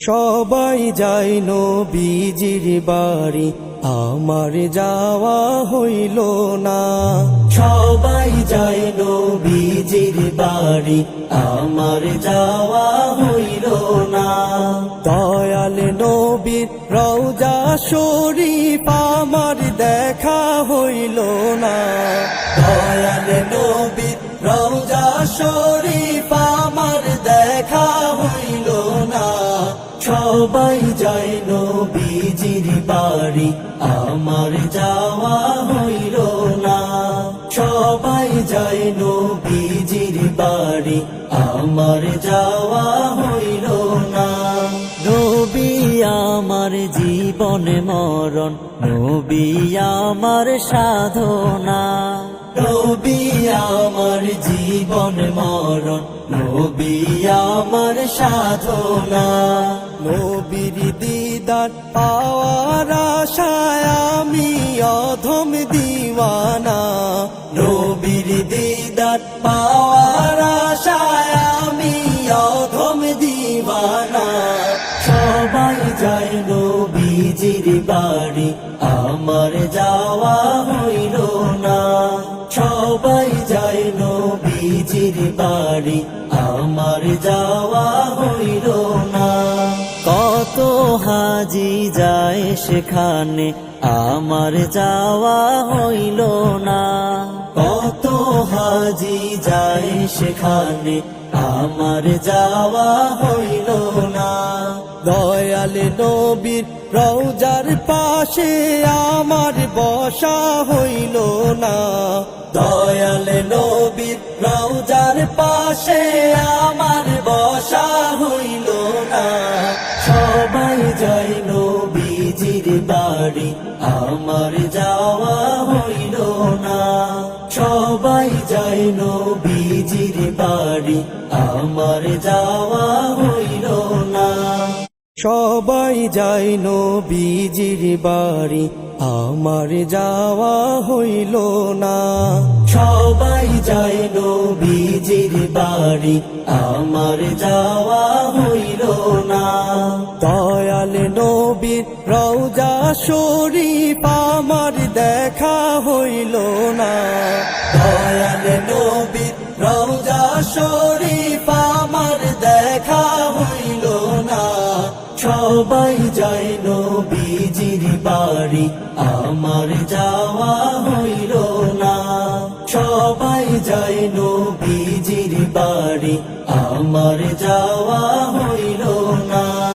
সবাই যায় নবীজির বাড়ি, আমার যাওয়া হইল না। সবাই যায় নবীজির বাড়ি, আমার যাওয়া হইল না। দয়াল নবীর রওজা শরীফ আমার দেখা হইল না। দয়াল নবীর রওজা শরীফ আমার দেখা হইল না। সবাই যায় নবীজির বাড়ি, আমার যাওয়া হইল না। সবাই যায় নবীজির বাড়ি, আমার যাওয়া হইল না। নবী আমার জীবন মরণ, নবী আমার সাধনা। নবী আমার জীবন মরণ, নবী আমার সাধনা। নবীর দিদার পাওয়ার আশায় আমি অধম দিওয়ানা। নবীর দিদার পাওয়ার আশায় আমি অধম দিওয়ানা। সবাই যায় নবীজির বাড়ি, আমার যাওয়া হইল না। সবাই যায় নবীজির বাড়ি, আমার যাওয়া হইল না। কত হাজি যায় সেখানে, আমার যাওয়া হইল না। কত হাজি যায় সেখানে, আমার যাওয়া হইল না। দয়াল নবীর রওজার পাশে আমার বসা হইল না। দয়াল নবীর রওজার পাশে আমার বসা হইল না। সবাই যায় নবীজির বাড়ি, আমার যাওয়া হইল না। সবাই যায় নবীজির বাড়ি, আমার যাওয়া হইল না। সবাই যায় নবীজির বাড়ি, আমার যাওয়া হইল না। সবাই যায় নবীজির বাড়ি, আমার যাওয়া হইল না। দয়াল নবীর রওজা শরীফ আমার দেখা হইল না। দয়াল নবীর রওজা শরীফ আমার দেখা হইল না। সবাই যায় নবীজির বাড়ি, আমার যাওয়া হইল না। সবাই যায় নবীজির বাড়ি, আমার যাওয়া হইল না।